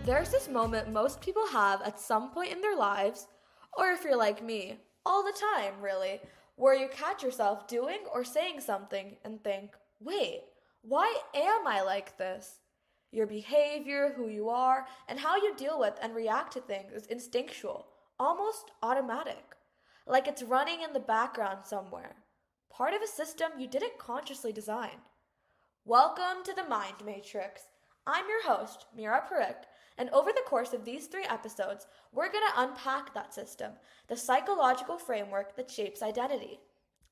There's this moment most people have at some point in their lives, or if you're like me, all the time, really, where you catch yourself doing or saying something and think, wait, why am I like this? Your behavior, who you are, and how you deal with and react to things is instinctual, almost automatic. Like it's running in the background somewhere. Part of a system you didn't consciously design. Welcome to the Mind Matrix. I'm your host, Mira Parikh, and over the course of these 3 episodes, we're going to unpack that system, the psychological framework that shapes identity.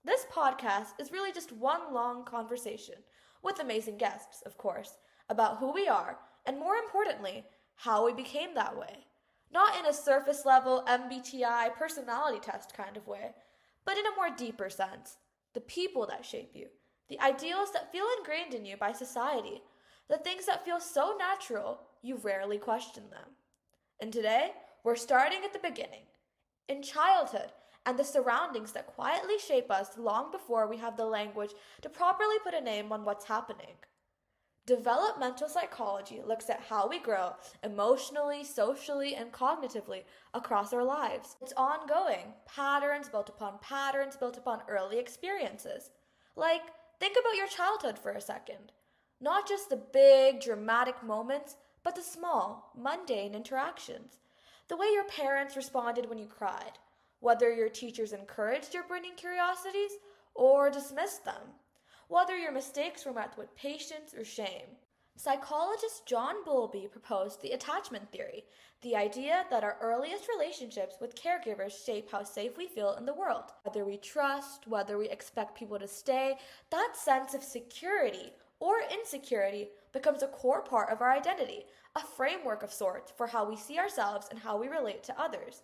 This podcast is really just one long conversation, with amazing guests, of course, about who we are, and more importantly, how we became that way. Not in a surface level MBTI personality test kind of way, but in a more deeper sense. The people that shape you, the ideals that feel ingrained in you by society, the things that feel so natural you rarely question them. And today, we're starting at the beginning, in childhood and the surroundings that quietly shape us long before we have the language to properly put a name on what's happening. Developmental psychology looks at how we grow emotionally, socially, and cognitively across our lives. It's ongoing, patterns built upon early experiences. Like, think about your childhood for a second. Not just the big, dramatic moments, but the small, mundane interactions. The way your parents responded when you cried, whether your teachers encouraged your burning curiosities or dismissed them, whether your mistakes were met with patience or shame. Psychologist John Bowlby proposed the attachment theory, the idea that our earliest relationships with caregivers shape how safe we feel in the world. Whether we trust, whether we expect people to stay, that sense of security or insecurity becomes a core part of our identity, a framework of sorts for how we see ourselves and how we relate to others.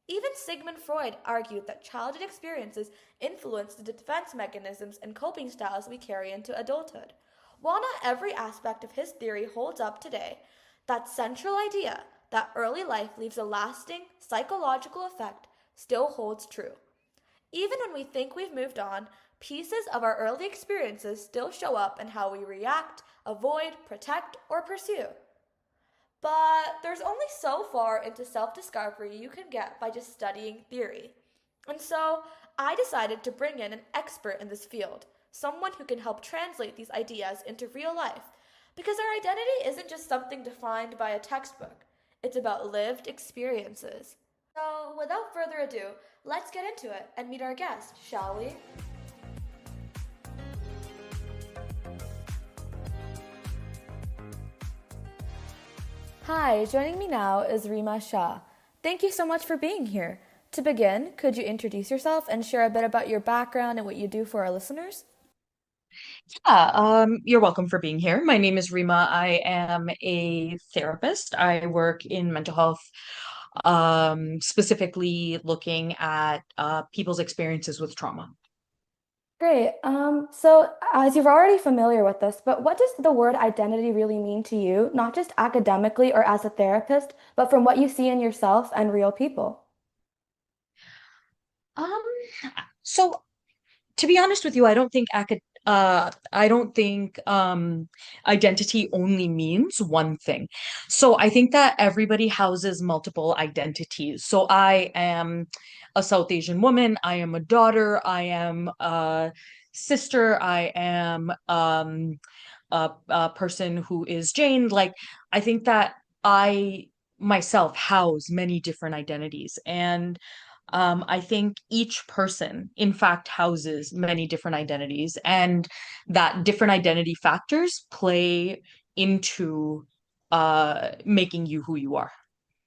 Even Sigmund Freud argued that childhood experiences influence the defense mechanisms and coping styles we carry into adulthood. While not every aspect of his theory holds up today, that central idea that early life leaves a lasting psychological effect still holds true. Even when we think we've moved on, pieces of our early experiences still show up in how we react, avoid, protect, or pursue. But there's only so far into self-discovery you can get by just studying theory. And so I decided to bring in an expert in this field, someone who can help translate these ideas into real life. Because our identity isn't just something defined by a textbook, it's about lived experiences. So without further ado, let's get into it and meet our guest, shall we? Hi, joining me now is Rima Shah. Thank you so much for being here. To begin, could you introduce yourself and share a bit about your background and what you do for our listeners? You're welcome for being here. My name is Rima. I am a therapist. I work in mental health, specifically looking at people's experiences with trauma. Great. So as you're already familiar with this, but what does the word identity really mean to you, not just academically or as a therapist, but from what you see in yourself and real people? Um, so to be honest with you, I don't think identity only means one thing. So I think that everybody houses multiple identities. So I am a South Asian woman, I am a daughter, I am a sister, I am a person who is Jane. Like I think that I myself house many different identities. And I think each person, in fact, houses many different identities, and that different identity factors play into making you who you are.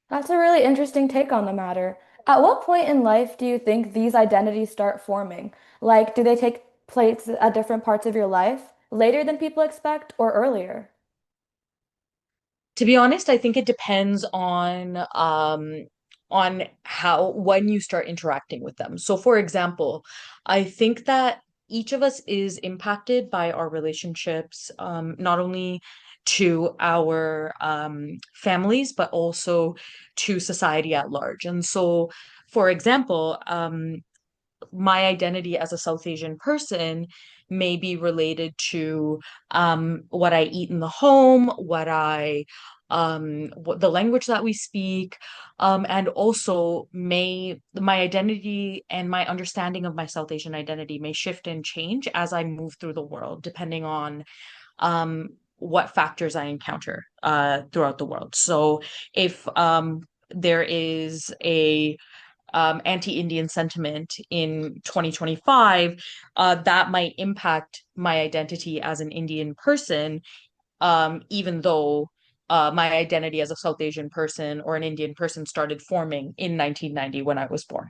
That's a really interesting take on the matter. At what point in life do you think these identities start forming? Like, do they take place at different parts of your life, later than people expect, or earlier? To be honest, I think it depends on how when you start interacting with them. So, for example, I think that each of us is impacted by our relationships, not only to our families, but also to society at large. And so, for example, my identity as a South Asian person may be related to what I eat in the home, what I the language that we speak, and also may my identity and my understanding of my South Asian identity may shift and change as I move through the world, depending on what factors I encounter throughout the world. So if there is a anti-Indian sentiment in 2025, that might impact my identity as an Indian person, even though my identity as a South Asian person or an Indian person started forming in 1990 when I was born.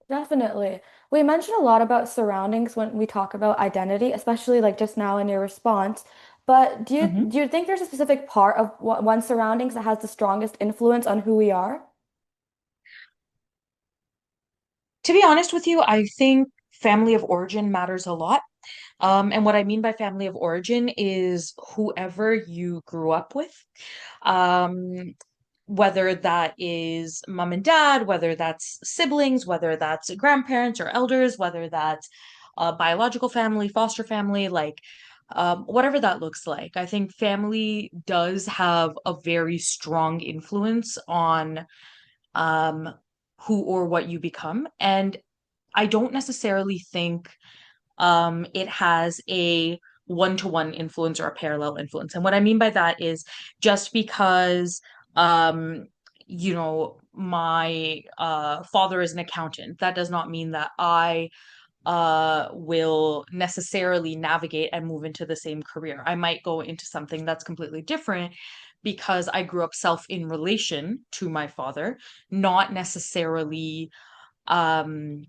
Definitely. We mentioned a lot about surroundings when we talk about identity, especially like just now in your response. But do you Mhm. do you think there's a specific part of one surroundings that has the strongest influence on who we are? To be honest with you, I think family of origin matters a lot. And what I mean by family of origin is whoever you grew up with. Um, whether that is mom and dad, whether that's siblings, whether that's grandparents or elders, whether that's a biological family, foster family, like whatever that looks like. I think family does have a very strong influence on um, who or what you become. And I don't necessarily think it has a one-to-one influence or a parallel influence. And what I mean by that is just because um, my father is an accountant, that does not mean that I will necessarily navigate and move into the same career. I might go into something that's completely different because I grew up self in relation to my father, not necessarily um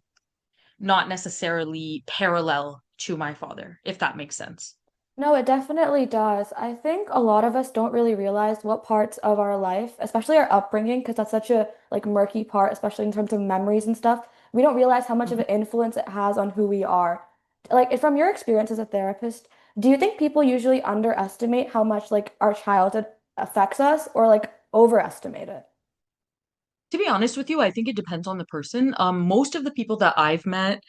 not necessarily parallel to my father, if that makes sense. No, it definitely does. I think a lot of us don't really realize what parts of our life, especially our upbringing, because that's such a like murky part, especially in terms of memories and stuff. We don't realize how much of Mhm. an influence it has on who we are. Like from your experience as a therapist, do you think people usually underestimate how much like our childhood affects us or like overestimate it? To be honest with you, I think it depends on the person. Most of the people that I've met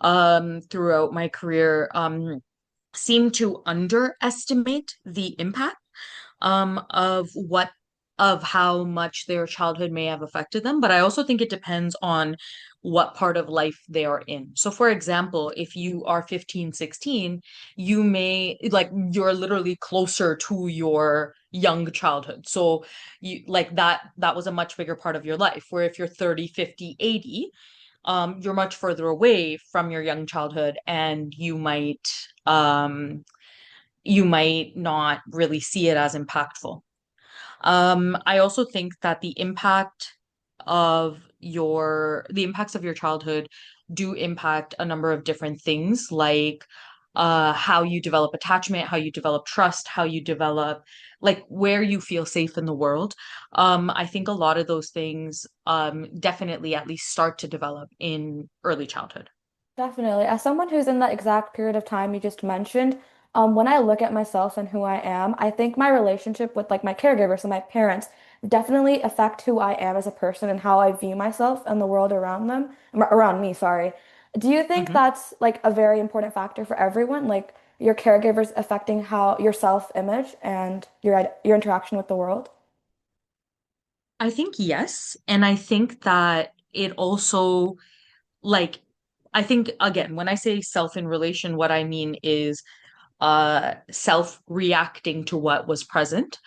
throughout my career seem to underestimate the impact of how much their childhood may have affected them. But I also think it depends on what part of life they are in. So for example, if you are 15, 16, you may like you're literally closer to your young childhood. So you like that was a much bigger part of your life. Where if you're 30, 50, 80, you're much further away from your young childhood and you might not really see it as impactful. I also think that the impacts of your childhood do impact a number of different things, like how you develop attachment, how you develop trust, how you develop like where you feel safe in the world. I think a lot of those things definitely at least start to develop in early childhood. Definitely. As someone who's in that exact period of time you just mentioned, when I look at myself and who I am, I think my relationship with like my caregivers and my parents definitely affect who I am as a person and how I view myself and the world around around me, sorry. Do you think Mhm. that's like a very important factor for everyone? Like your caregivers affecting how your self-image and your interaction with the world? I think yes. And I think that it also like I think again, when I say self in relation, what I mean is self reacting to what was present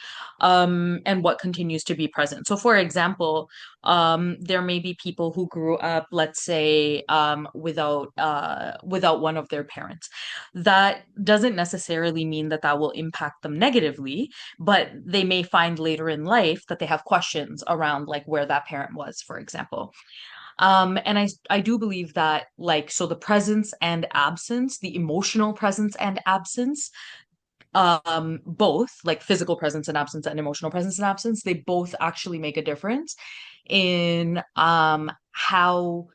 and what continues to be present. So for example, there may be people who grew up, let's say, without one of their parents. That doesn't necessarily mean that that will impact them negatively, but they may find later in life that they have questions around like where that parent was, for example. And I do believe that like so the presence and absence, the emotional presence and absence, both like physical presence and absence and emotional presence and absence, they both actually make a difference in how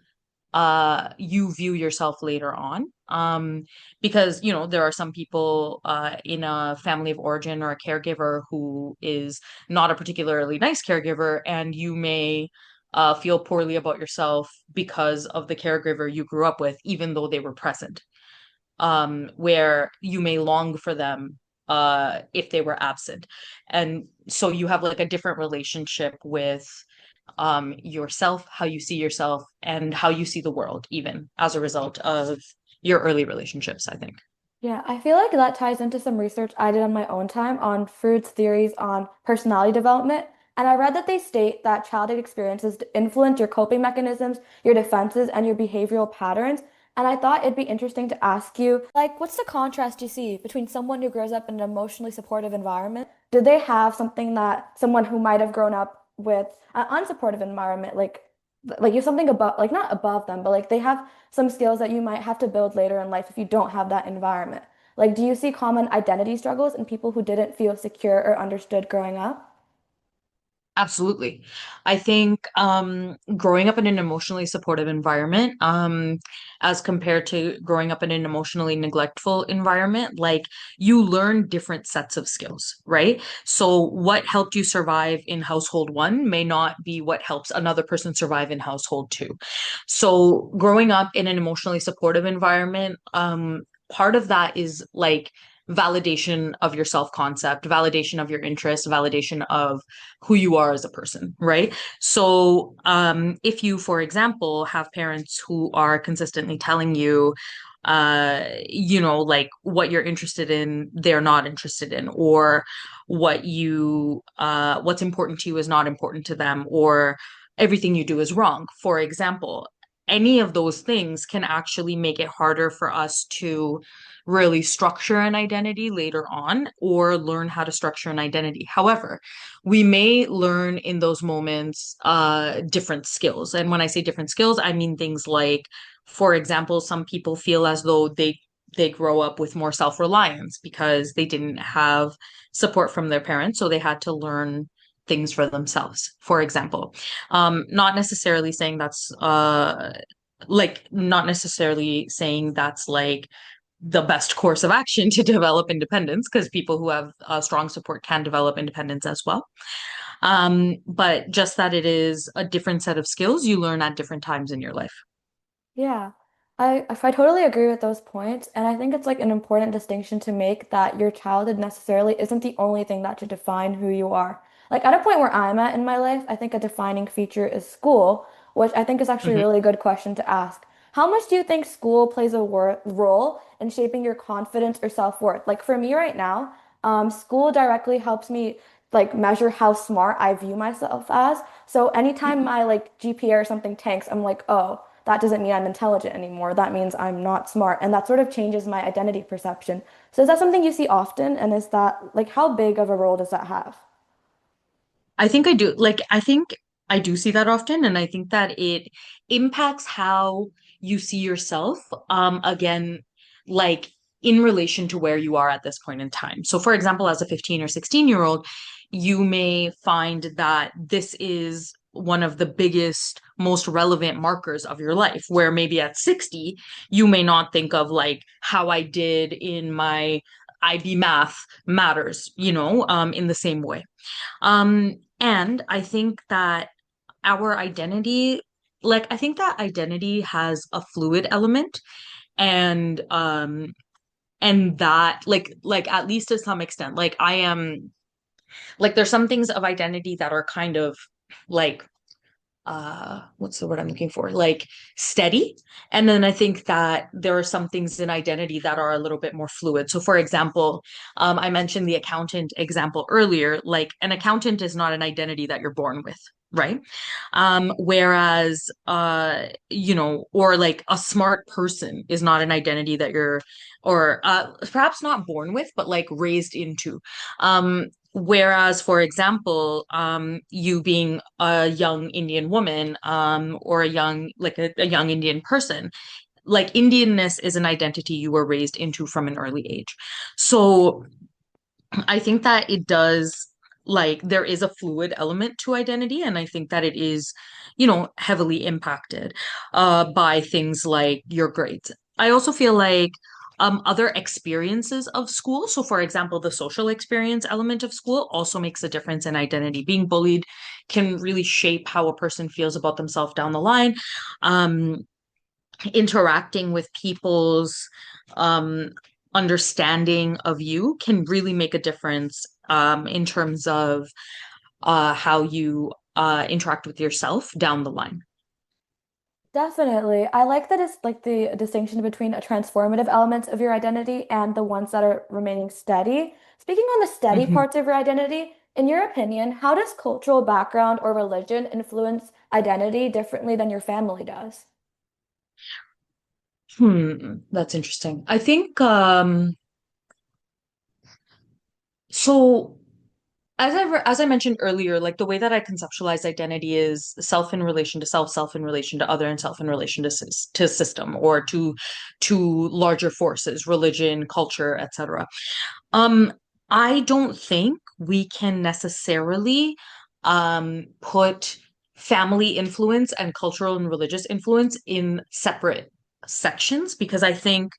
you view yourself later on. Because there are some people in a family of origin or a caregiver who is not a particularly nice caregiver, and you may feel poorly about yourself because of the caregiver you grew up with, even though they were present. Where you may long for them if they were absent. And so you have like a different relationship with yourself, how you see yourself, and how you see the world, even as a result of your early relationships, I think. Yeah, I feel like that ties into some research I did on my own time on Freud's theories on personality development. And I read that they state that childhood experiences influence your coping mechanisms, your defenses, and your behavioral patterns. And I thought it'd be interesting to ask you, like, what's the contrast you see between someone who grows up in an emotionally supportive environment? Do they have something that someone who might have grown up with an unsupportive environment, like you have something above, like not above them, but like they have some skills that you might have to build later in life if you don't have that environment. Like, do you see common identity struggles in people who didn't feel secure or understood growing up? Absolutely. I think growing up in an emotionally supportive environment, as compared to growing up in an emotionally neglectful environment, like you learn different sets of skills, right? So what helped you survive in household one may not be what helps another person survive in household two. So growing up in an emotionally supportive environment, part of that is like validation of your self-concept, validation of your interest, validation of who you are as a person, right? So, if you, for example, have parents who are consistently telling you, like what you're interested in, they're not interested in, or what's important to you is not important to them, or everything you do is wrong, for example, any of those things can actually make it harder for us to really structure an identity later on or learn how to structure an identity. However, we may learn in those moments different skills. And when I say different skills, I mean things like, for example, some people feel as though they grow up with more self-reliance because they didn't have support from their parents, so they had to learn things for themselves, for example. Not necessarily saying that's not necessarily saying that's like the best course of action to develop independence, because people who have strong support can develop independence as well. But just that it is a different set of skills you learn at different times in your life. Yeah, I totally agree with those points, and I think it's like an important distinction to make that your childhood necessarily isn't the only thing that should define who you are. Like at a point where I'm at in my life, I think a defining feature is school, which I think is actually a Mhm. really good question to ask. How much do you think school plays a role in shaping your confidence or self-worth? Like for me right now, school directly helps me like measure how smart I view myself as. So anytime my like GPA or something tanks, I'm like, oh, that doesn't mean I'm intelligent anymore. That means I'm not smart. And that sort of changes my identity perception. So is that something you see often? And is that like how big of a role does that have? I think I do. Like, I think I do see that often, and I think that it impacts how you see yourself, again, like in relation to where you are at this point in time. So, for example, as a 15 or 16-year-old, you may find that this is one of the biggest, most relevant markers of your life, where maybe at 60, you may not think of like how I did in my IB math matters, in the same way. And I think that our identity, like, I think that identity has a fluid element and that like at least to some extent, like I am like there's some things of identity that are kind of like what's the word I'm looking for? Like steady. And then I think that there are some things in identity that are a little bit more fluid. So for example, I mentioned the accountant example earlier. Like an accountant is not an identity that you're born with, right? Whereas or like a smart person is not an identity that you're or perhaps not born with, but like raised into. Whereas, for example, you being a young Indian woman, or a young Indian person, like Indianness is an identity you were raised into from an early age. So I think that it does, like, there is a fluid element to identity, and I think that it is, heavily impacted by things like your grades. I also feel like other experiences of school. So, for example, the social experience element of school also makes a difference in identity. Being bullied can really shape how a person feels about themselves down the line. Um, Interacting with people's um understanding of you can really make a difference in terms of how you interact with yourself down the line. Definitely. I like that it's like the distinction between a transformative elements of your identity and the ones that are remaining steady. Speaking on the steady Mhm. parts of your identity, in your opinion, how does cultural background or religion influence identity differently than your family does? That's interesting. I think so. As I mentioned earlier, like the way that I conceptualize identity is self in relation to self, self in relation to other, and self in relation to to system or to larger forces, religion, culture, etc. Um, I don't think we can necessarily put family influence and cultural and religious influence in separate sections because I think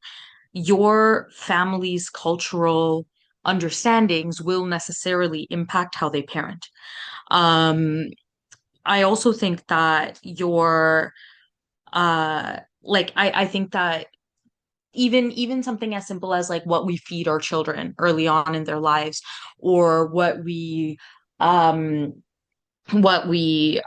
your family's cultural understandings will necessarily impact how they parent. Um, I also think that I think that even something as simple as like what we feed our children early on in their lives or um what we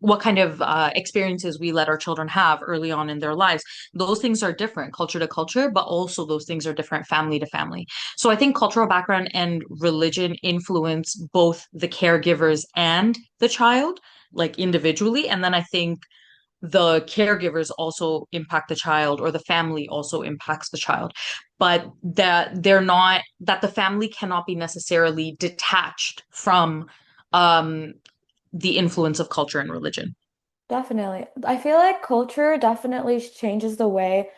what kind of experiences we let our children have early on in their lives. Those things are different culture to culture, but also those things are different family to family. So I think cultural background and religion influence both the caregivers and the child, like individually. And then I think the caregivers also impact the child or the family also impacts the child, but that they're not, that the family cannot be necessarily detached from um the influence of culture and religion. Definitely. I feel like culture definitely changes the way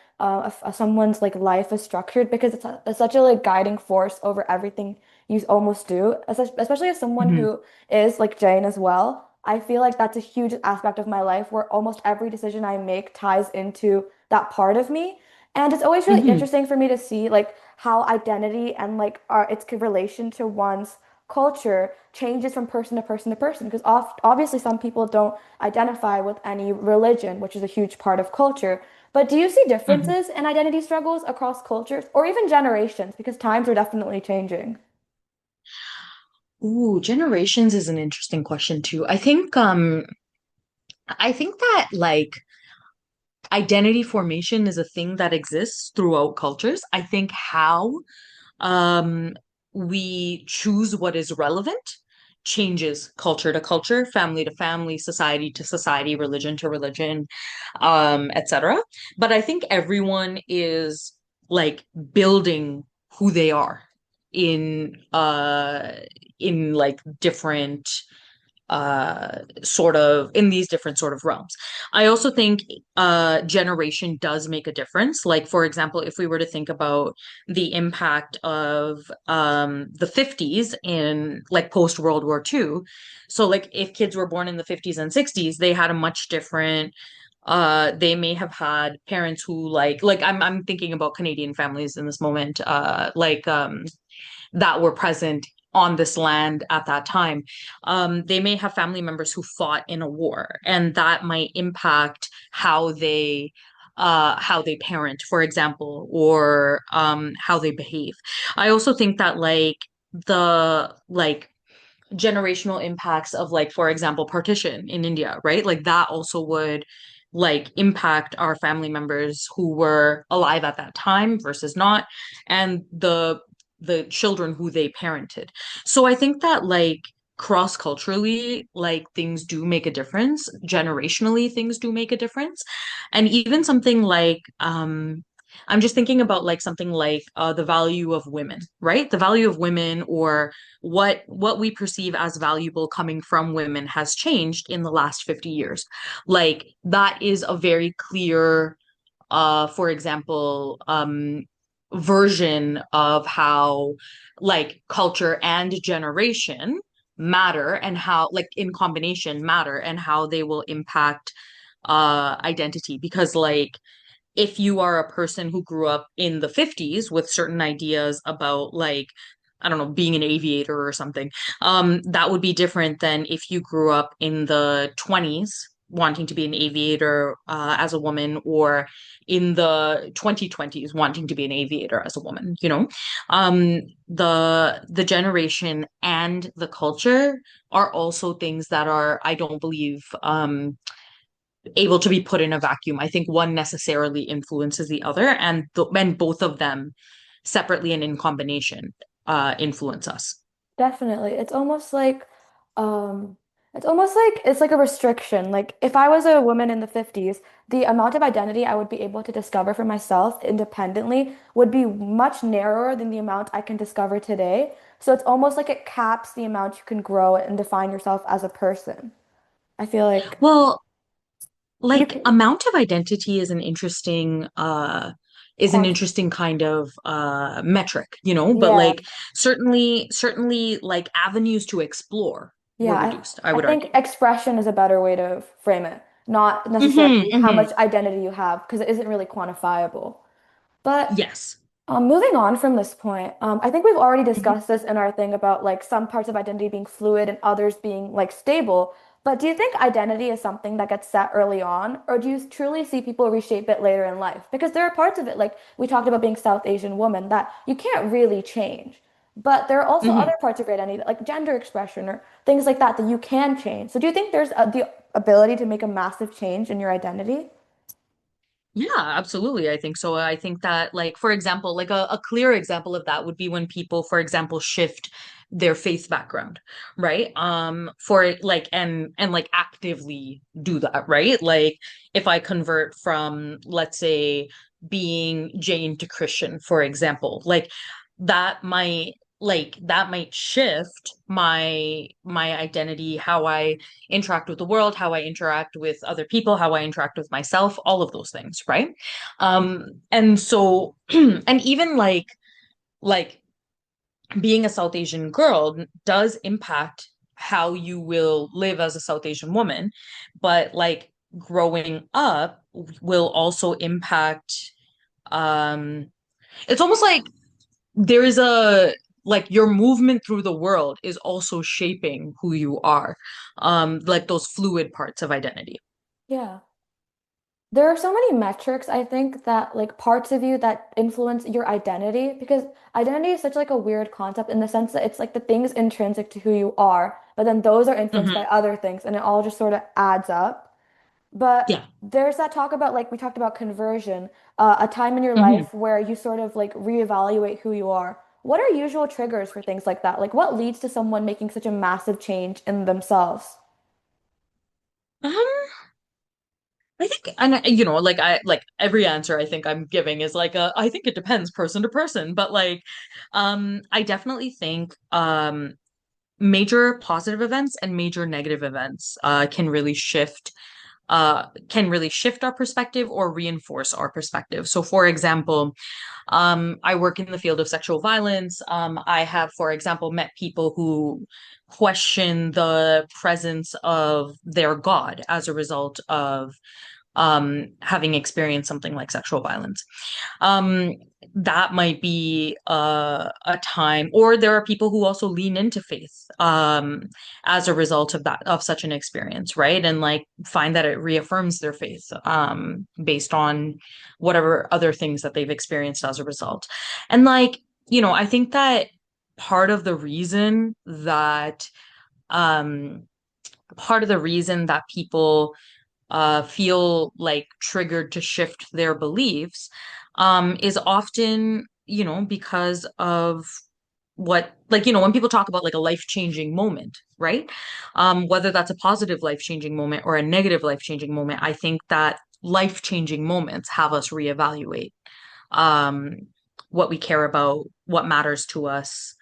someone's like life is structured because it's such a like guiding force over everything you almost do, especially as someone Mhm. who is like Jane as well. I feel like that's a huge aspect of my life where almost every decision I make ties into that part of me. And it's always really Mhm. interesting for me to see like how identity and like its relation to one's culture changes from person to person to person because obviously some people don't identify with any religion, which is a huge part of culture. But do you see Mhm. differences in identity struggles across cultures or even generations? Because times are definitely changing. Ooh, generations is an interesting question too. I think that like identity formation is a thing that exists throughout cultures. I think how um we choose what is relevant changes culture to culture, family to family, society to society, religion to religion, etc. But I think everyone is like building who they are in in like different sort of in these different sort of realms. I also think generation does make a difference. Like for example, if we were to think about the impact of the 50s in like post World War II. So like if kids were born in the 50s and 60s, they had a much different they may have had parents who like I'm thinking about Canadian families in this moment that were present on this land at that time. They may have family members who fought in a war, and that might impact how they parent, for example, or how they behave. I also think that the generational impacts of like, for example, partition in India, right? Like that also would like impact our family members who were alive at that time versus not, and the children who they parented. So I think that like cross-culturally, like things do make a difference. Generationally, things do make a difference. And even something like I'm just thinking about like something like the value of women, right? The value of women or what we perceive as valuable coming from women has changed in the last 50 years. Like that is a very clear for example version of how like culture and generation matter and how like in combination matter and how they will impact identity because like if you are a person who grew up in the 50s with certain ideas about like I don't know, being an aviator or something, that would be different than if you grew up in the 20s wanting to be an aviator as a woman, or in the 2020s wanting to be an aviator as a woman, you know. The generation and the culture are also things that are, I don't believe, able to be put in a vacuum. I think one necessarily influences the other, and both of them separately and in combination influence us. Definitely. It's almost like it's like a restriction. Like if I was a woman in the 50s, the amount of identity I would be able to discover for myself independently would be much narrower than the amount I can discover today. So it's almost like it caps the amount you can grow and define yourself as a person. I feel like Well, you like can, amount of identity is an quant interesting kind of metric, you know, but yeah. like certainly like avenues to explore Yeah, were reduced, I I would think argue. expression is a better way to frame it, not Hmm. necessarily how Hmm. much identity you have, because it isn't really quantifiable. But Yes. moving on from this point, I think we've already Mhm. discussed this in our thing about like some parts of identity being fluid and others being like stable. But do you think identity is something that gets set early on, or do you truly see people reshape it later in life? Because there are parts of it, like we talked about being South Asian woman, that you can't really change. But there are also other Hmm. parts of your identity, like gender expression or things like that, that you can change. So do you think there's the ability to make a massive change in your identity? Yeah, absolutely. I think so. I think that, like, for example, like a clear example of that would be when people, for example, shift their faith background, right? For like and like actively do that, right? Like if I convert from, let's say, being Jain to Christian, for example, that might that might shift my identity, how I interact with the world, how I interact with other people, how I interact with myself, all of those things, right? And so, and even like being a South Asian girl does impact how you will live as a South Asian woman, but like growing up will also impact, um, it's almost like there is a like your movement through the world is also shaping who you are, like those fluid parts of identity. Yeah. There are so many metrics, I think, that like parts of you that influence your identity because identity is such like a weird concept in the sense that it's like the things intrinsic to who you are, but then those are influenced by Hmm. other things and it all just sort of adds up. But Yeah. there's that talk about like we talked about conversion, a time in your Hmm. life where you sort of like reevaluate who you are. What are usual triggers for things like that? Like what leads to someone making such a massive change in themselves? Um, I think, and you know, like like every answer I think I'm giving is like I think it depends person to person, but like, I definitely think, major positive events and major negative events, can really shift our perspective or reinforce our perspective. So, for example, I work in the field of sexual violence. I have, for example, met people who question the presence of their God as a result of having experienced something like sexual violence. um that might be a time, or there are people who also lean into faith as a result of that, of such an experience, right, and like find that it reaffirms their faith based on whatever other things that they've experienced as a result. And like, you know, I think that part of the reason that um part of the reason that people feel like triggered to shift their beliefs, is often, you know, because of what, like, you know, when people talk about like a life-changing moment, right? Whether that's a positive life-changing moment or a negative life-changing moment, I think that life-changing moments have us reevaluate um, what we care about, what matters to us,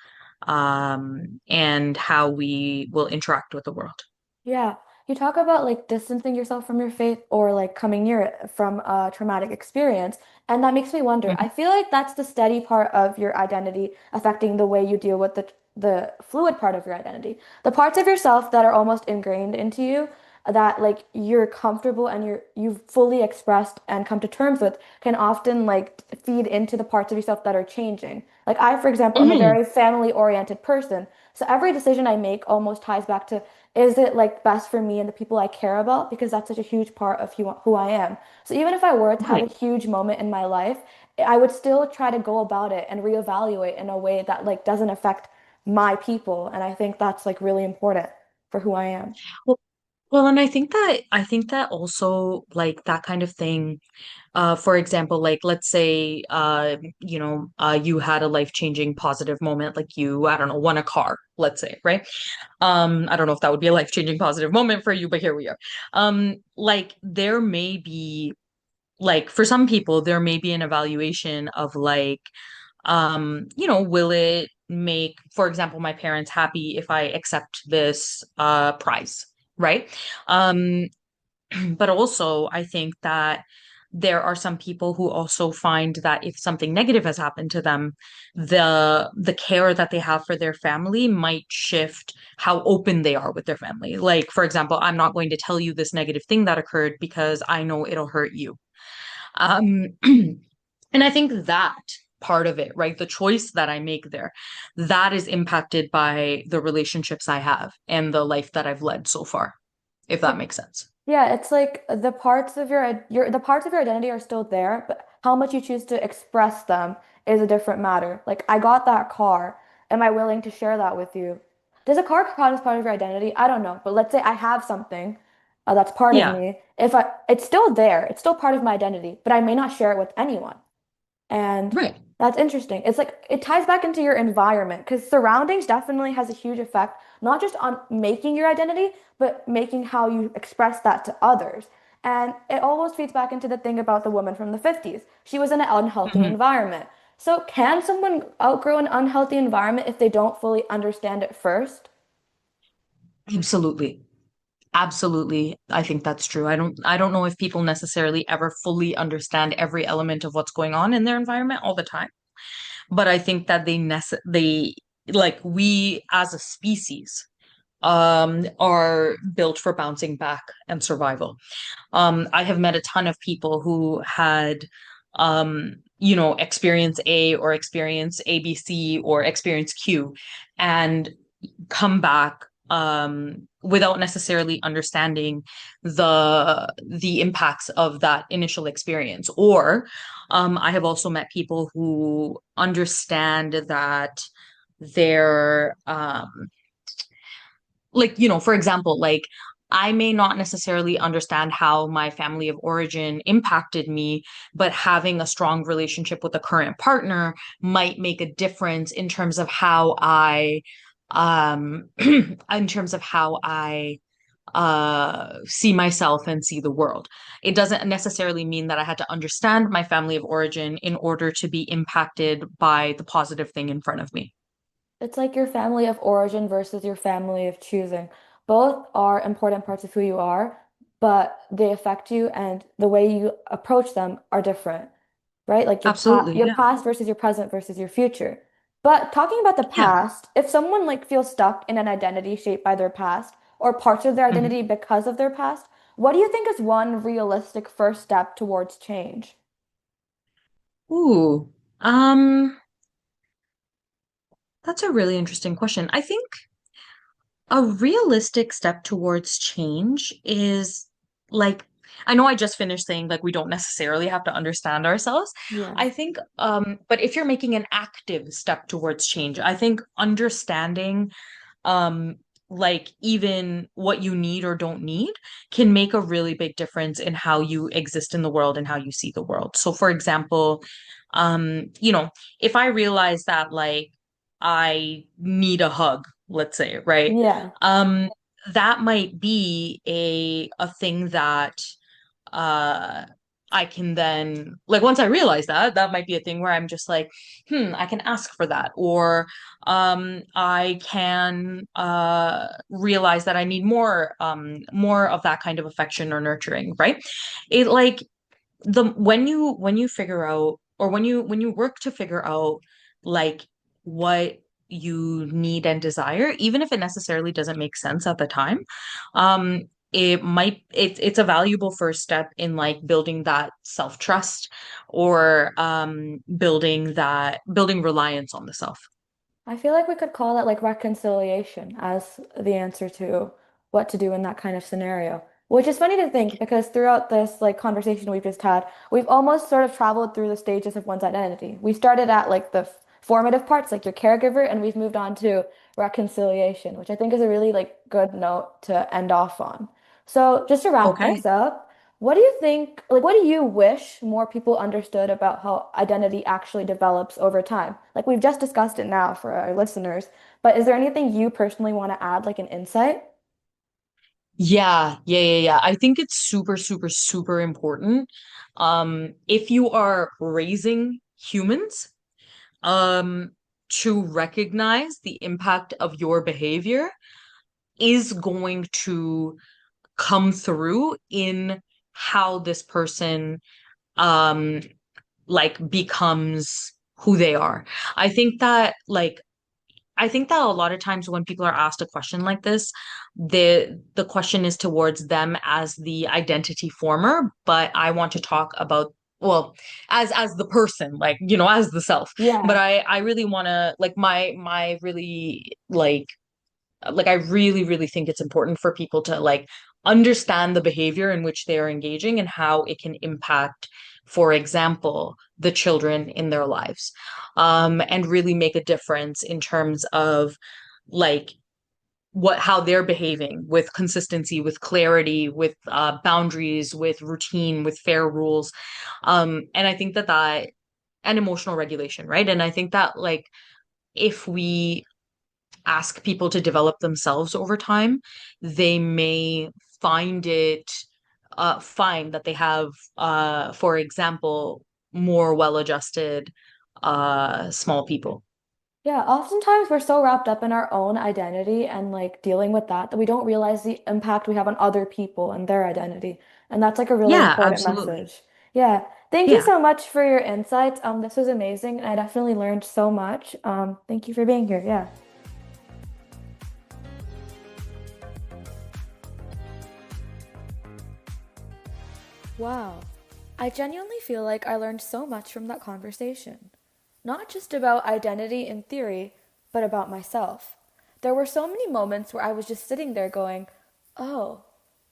and how we will interact with the world. Yeah, you talk about like distancing yourself from your faith or like coming near it from a traumatic experience. And that makes me wonder. Mhm. I feel like that's the steady part of your identity affecting the way you deal with the fluid part of your identity. The parts of yourself that are almost ingrained into you that like you're comfortable and you've fully expressed and come to terms with can often like feed into the parts of yourself that are changing. Like I, for example, am a Mhm. very family oriented person. So every decision I make almost ties back to is it like best for me and the people I care about? Because that's such a huge part of who I am. So even if I were to have a Right. huge moment in my life, I would still try to go about it and reevaluate in a way that like doesn't affect my people. And I think that's like really important for who I am. Well, well, and I think that also like that kind of thing. For example, like let's say you had a life-changing positive moment, like you, I don't know, won a car, let's say, right? I don't know if that would be a life-changing positive moment for you, but here we are. Like there may be like for some people there may be an evaluation of like will it make, for example, my parents happy if I accept this prize, right? Um but also, I think that there are some people who also find that if something negative has happened to them, the care that they have for their family might shift how open they are with their family. Like, for example, I'm not going to tell you this negative thing that occurred because I know it'll hurt you. Um, and I think that part of it, right, the choice that I make there, that is impacted by the relationships I have and the life that I've led so far, if that makes sense. Yeah, it's like the parts of the parts of your identity are still there, but how much you choose to express them is a different matter. Like I got that car. Am I willing to share that with you? Does a car count as part of your identity? I don't know. But let's say I have something that's part of Yeah. me. If I, it's still there. It's still part of my identity, but I may not share it with anyone. And Right. that's interesting. It's like it ties back into your environment because surroundings definitely has a huge effect, not just on making your identity, but making how you express that to others. And it almost feeds back into the thing about the woman from the 50s. She was in an unhealthy Mhm. environment. So can someone outgrow an unhealthy environment if they don't fully understand it first? Absolutely. Absolutely. I think that's true. I don't know if people necessarily ever fully understand every element of what's going on in their environment all the time, but I think that they like we as a species are built for bouncing back and survival. I have met a ton of people who had experience A or experience ABC or experience Q and come back without necessarily understanding the impacts of that initial experience. Or I have also met people who understand that they're like, for example, like I may not necessarily understand how my family of origin impacted me, but having a strong relationship with a current partner might make a difference in terms of how in terms of how I see myself and see the world. It doesn't necessarily mean that I had to understand my family of origin in order to be impacted by the positive thing in front of me. It's like your family of origin versus your family of choosing. Both are important parts of who you are, but they affect you and the way you approach them are different, right? Like Absolutely. your Yeah. past versus your present versus your future. But talking about the Yeah. past, if someone like feels stuck in an identity shaped by their past or parts of their Mhm. identity because of their past, what do you think is one realistic first step towards change? Ooh. That's a really interesting question. I think a realistic step towards change is like, I know I just finished saying like we don't necessarily have to understand ourselves. Yeah. I think, but if you're making an active step towards change, I think understanding um like even what you need or don't need can make a really big difference in how you exist in the world and how you see the world. So for example, if I realize that like I need a hug, let's say, right? Yeah. Um that might be a thing that uh I can then like once I realize that that might be a thing where I'm just like, I can ask for that. Or I can realize that I need more of that kind of affection or nurturing, right? It like the when you figure out or when you work to figure out like what you need and desire, even if it necessarily doesn't make sense at the time, um it's a valuable first step in like building that self-trust or building reliance on the self. I feel like we could call that like reconciliation as the answer to what to do in that kind of scenario. Which is funny to think because throughout this like conversation we've just had, we've almost sort of traveled through the stages of one's identity. We started at like the formative parts, like your caregiver, and we've moved on to reconciliation, which I think is a really like good note to end off on. So just to wrap things Okay. up, what do you think, like, what do you wish more people understood about how identity actually develops over time? Like, we've just discussed it now for our listeners, but is there anything you personally want to add, like an insight? Yeah. I think it's super, super, super important. If you are raising humans, um, to recognize the impact of your behavior is going to come through in how this person um becomes who they are. I think that like I think that a lot of times when people are asked a question like this, the question is towards them as the identity former, but I want to talk about well, as the person, like, as the self. But Yeah. I really want to like my really I really, really think it's important for people to like understand the behavior in which they are engaging and how it can impact, for example, the children in their lives, and really make a difference in terms of like how they're behaving with consistency, with clarity, with boundaries, with routine, with fair rules, and I think that and emotional regulation, right? And I think that like if we ask people to develop themselves over time, they may find it find that they have, for example, more well-adjusted small people. Yeah, oftentimes we're so wrapped up in our own identity and like dealing with that that we don't realize the impact we have on other people and their identity. And that's like a really Yeah, important absolutely. message. Yeah. Thank you Yeah. so much for your insights. This was amazing and I definitely learned so much. Thank you for being here. Yeah. Wow. I genuinely feel like I learned so much from that conversation. Not just about identity in theory, but about myself. There were so many moments where I was just sitting there going, oh,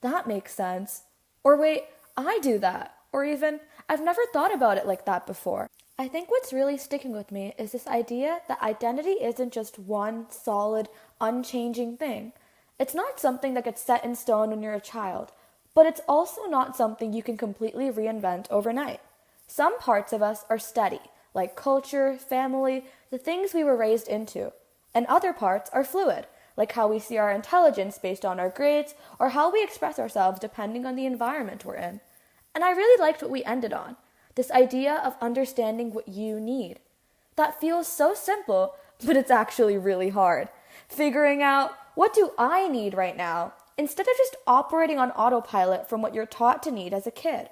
that makes sense. Or wait, I do that. Or even, I've never thought about it like that before. I think what's really sticking with me is this idea that identity isn't just one solid, unchanging thing. It's not something that gets set in stone when you're a child, but it's also not something you can completely reinvent overnight. Some parts of us are steady, like culture, family, the things we were raised into. And other parts are fluid, like how we see our intelligence based on our grades, or how we express ourselves depending on the environment we're in. And I really liked what we ended on, this idea of understanding what you need. That feels so simple, but it's actually really hard. Figuring out what do I need right now instead of just operating on autopilot from what you're taught to need as a kid.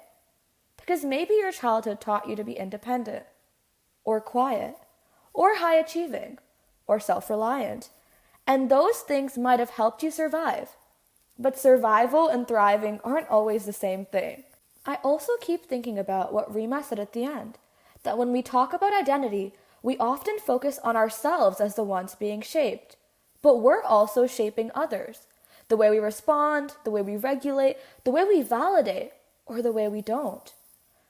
Because maybe your childhood taught you to be independent, or quiet, or high achieving, or self reliant. And those things might have helped you survive. But survival and thriving aren't always the same thing. I also keep thinking about what Rima said at the end, that when we talk about identity, we often focus on ourselves as the ones being shaped. But we're also shaping others. The way we respond, the way we regulate, the way we validate, or the way we don't.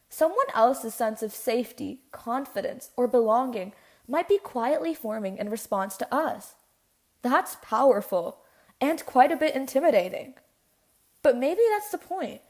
Someone else's sense of safety, confidence, or belonging might be quietly forming in response to us. That's powerful and quite a bit intimidating. But maybe that's the point.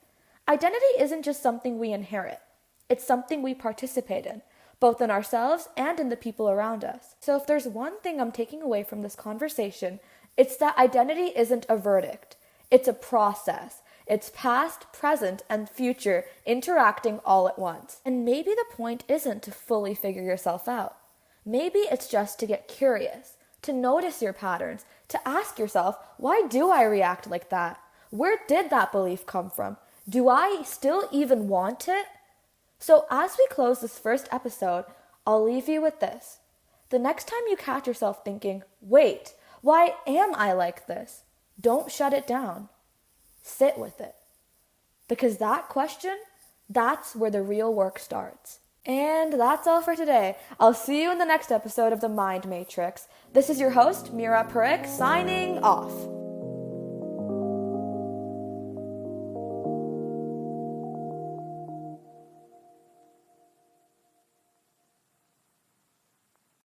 Identity isn't just something we inherit, it's something we participate in, both in ourselves and in the people around us. So if there's one thing I'm taking away from this conversation, it's that identity isn't a verdict, it's a process. It's past, present, and future interacting all at once. And maybe the point isn't to fully figure yourself out. Maybe it's just to get curious, to notice your patterns, to ask yourself, why do I react like that? Where did that belief come from? Do I still even want it? So as we close this first episode, I'll leave you with this. The next time you catch yourself thinking, wait, why am I like this? Don't shut it down. Sit with it. Because that question, that's where the real work starts. And that's all for today. I'll see you in the next episode of The Mind Matrix. This is your host, Mira Parekh, signing off.